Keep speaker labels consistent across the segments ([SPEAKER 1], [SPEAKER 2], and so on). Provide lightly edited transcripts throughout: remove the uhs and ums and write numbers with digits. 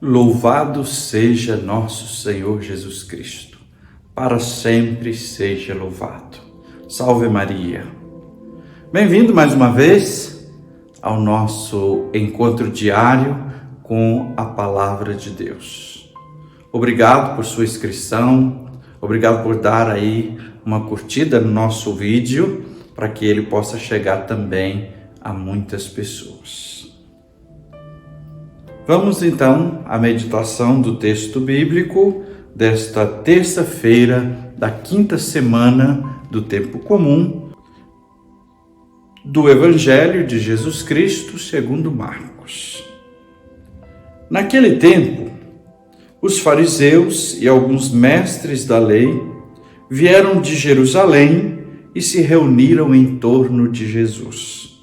[SPEAKER 1] Louvado seja nosso Senhor Jesus Cristo, para sempre seja louvado. Salve Maria! Bem-vindo mais uma vez ao nosso encontro diário com a Palavra de Deus. Obrigado por sua inscrição, obrigado por dar aí uma curtida no nosso vídeo, para que ele possa chegar também a muitas pessoas. Vamos então à meditação do texto bíblico desta terça-feira da quinta semana do tempo comum do Evangelho de Jesus Cristo segundo Marcos. Naquele tempo, os fariseus e alguns mestres da lei vieram de Jerusalém e se reuniram em torno de Jesus.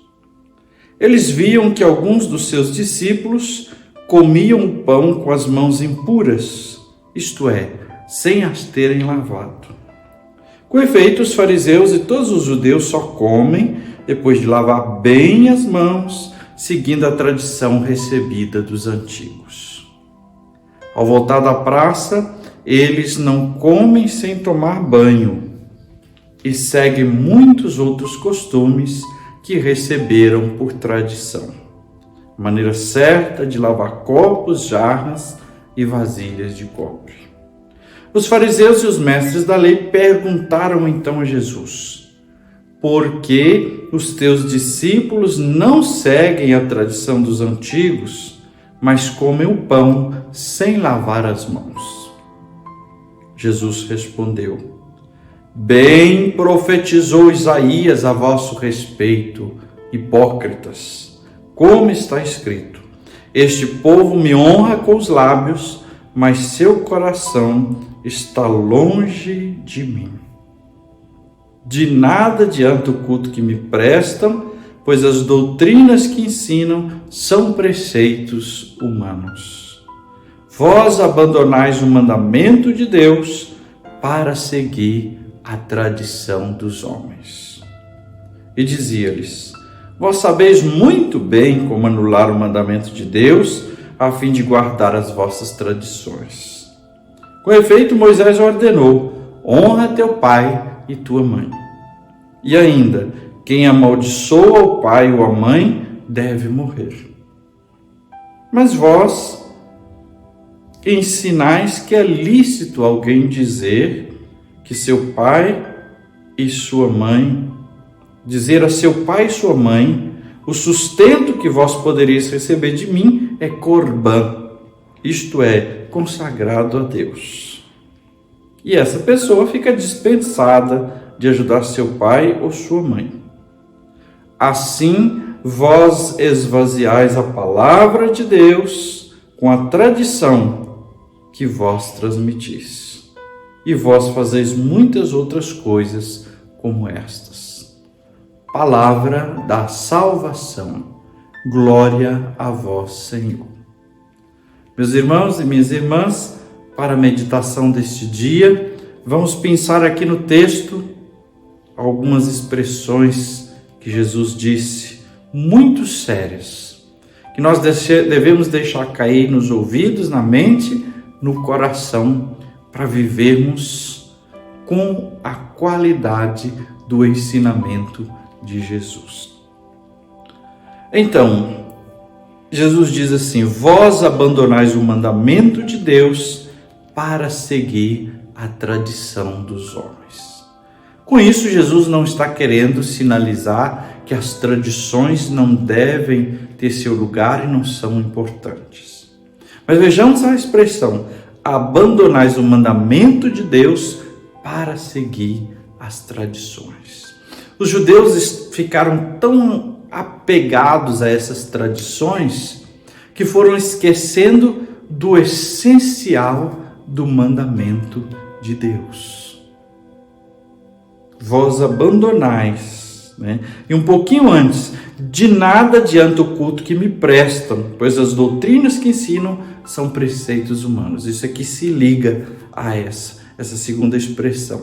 [SPEAKER 1] Eles viam que alguns dos seus discípulos comiam o pão com as mãos impuras, isto é, sem as terem lavado. Com efeito, os fariseus e todos os judeus só comem depois de lavar bem as mãos, seguindo a tradição recebida dos antigos. Ao voltar da praça, eles não comem sem tomar banho e seguem muitos outros costumes que receberam por tradição. Maneira certa de lavar copos, jarras e vasilhas de cobre. Os fariseus e os mestres da lei perguntaram então a Jesus: por que os teus discípulos não seguem a tradição dos antigos, mas comem o pão sem lavar as mãos? Jesus respondeu: bem profetizou Isaías a vosso respeito, hipócritas. Como está escrito: este povo me honra com os lábios, mas seu coração está longe de mim. De nada adianta o culto que me prestam, pois as doutrinas que ensinam são preceitos humanos. Vós abandonais o mandamento de Deus para seguir a tradição dos homens. E dizia-lhes: vós sabeis muito bem como anular o mandamento de Deus, a fim de guardar as vossas tradições. Com efeito, Moisés ordenou: honra teu pai e tua mãe. E ainda, quem amaldiçoa o pai ou a mãe deve morrer. Mas vós ensinais que é lícito alguém dizer que seu pai e sua mãe, dizer a seu pai e sua mãe: o sustento que vós poderíeis receber de mim é corbã, isto é, consagrado a Deus. E essa pessoa fica dispensada de ajudar seu pai ou sua mãe. Assim, vós esvaziais a palavra de Deus com a tradição que vós transmitis. E vós fazeis muitas outras coisas como estas. Palavra da salvação. Glória a vós, Senhor. Meus irmãos e minhas irmãs, para a meditação deste dia, vamos pensar aqui no texto algumas expressões que Jesus disse, muito sérias, que nós devemos deixar cair nos ouvidos, na mente, no coração, para vivermos com a qualidade do ensinamento de Jesus. Então, Jesus diz assim: vós abandonais o mandamento de Deus para seguir a tradição dos homens. Com isso, Jesus não está querendo sinalizar que as tradições não devem ter seu lugar e não são importantes. Mas vejamos a expressão: abandonais o mandamento de Deus para seguir as tradições. Os judeus ficaram tão apegados a essas tradições que foram esquecendo do essencial do mandamento de Deus. Vós abandonais, E um pouquinho antes: de nada adianta o culto que me prestam, pois as doutrinas que ensinam são preceitos humanos. Isso aqui se liga a essa segunda expressão.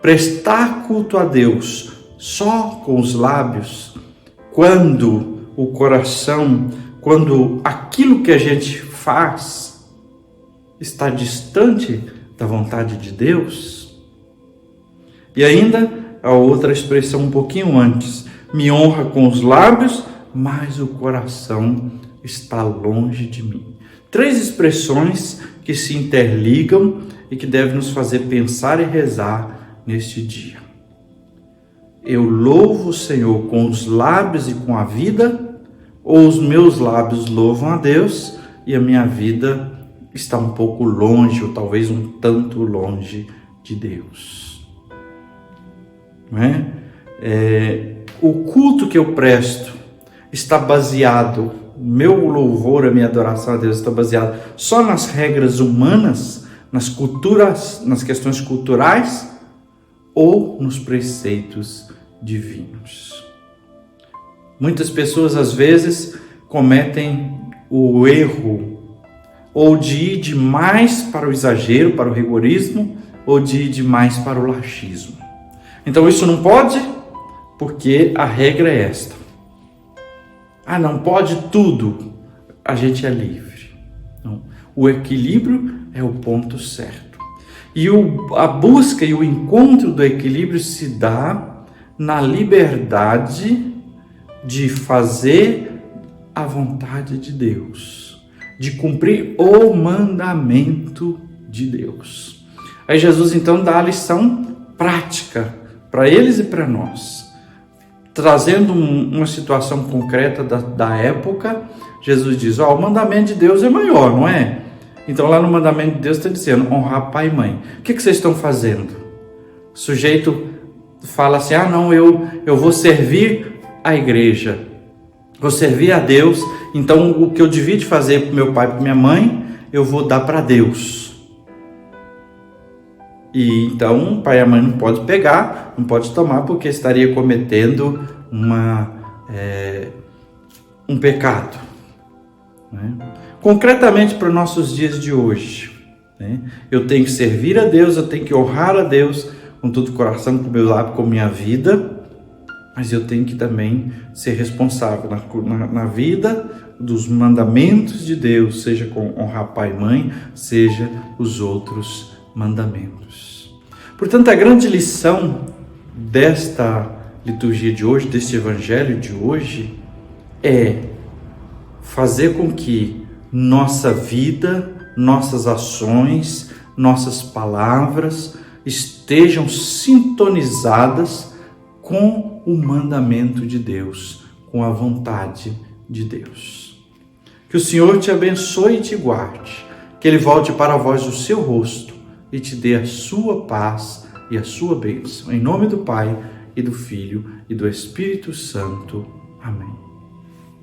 [SPEAKER 1] Prestar culto a Deus só com os lábios, quando o coração, quando aquilo que a gente faz está distante da vontade de Deus? E ainda a outra expressão um pouquinho antes: me honra com os lábios, mas o coração está longe de mim. 3 expressões que se interligam e que devem nos fazer pensar e rezar neste dia. Eu louvo o Senhor com os lábios e com a vida, ou os meus lábios louvam a Deus e a minha vida está um pouco longe, ou talvez um tanto longe de Deus? Não é? O culto que eu presto está baseado, meu louvor, a minha adoração a Deus está baseado só nas regras humanas, nas culturas, nas questões culturais, ou nos preceitos divinos? Muitas pessoas às vezes cometem o erro ou de ir demais para o exagero, para o rigorismo, ou de ir demais para o laxismo. Então isso não pode, porque a regra é esta. Não pode tudo, a gente é livre. Não. O equilíbrio é o ponto certo. E a busca e o encontro do equilíbrio se dá na liberdade de fazer a vontade de Deus, de cumprir o mandamento de Deus. Aí Jesus então dá a lição prática para eles e para nós. Trazendo uma situação concreta da época, Jesus diz, o mandamento de Deus é maior, não é? Então lá no mandamento de Deus está dizendo, honrar pai e mãe. O que vocês estão fazendo? O sujeito fala assim, eu vou servir a igreja, vou servir a Deus, então o que eu devia de fazer para meu pai e para minha mãe, eu vou dar para Deus. E então o pai e a mãe não pode pegar, não pode tomar, porque estaria cometendo um pecado. Né? Concretamente para os nossos dias de hoje, né? Eu tenho que servir a Deus, eu tenho que honrar a Deus com todo o coração, com o meu lábio, com a minha vida, mas eu tenho que também ser responsável na vida dos mandamentos de Deus, seja com honrar pai e mãe, seja os outros mandamentos. Portanto, a grande lição desta liturgia de hoje, deste evangelho de hoje, é fazer com que nossa vida, nossas ações, nossas palavras estejam sintonizadas com o mandamento de Deus, com a vontade de Deus. Que o Senhor te abençoe e te guarde, que Ele volte para vós o seu rosto e te dê a sua paz e a sua bênção. Em nome do Pai, e do Filho, e do Espírito Santo. Amém.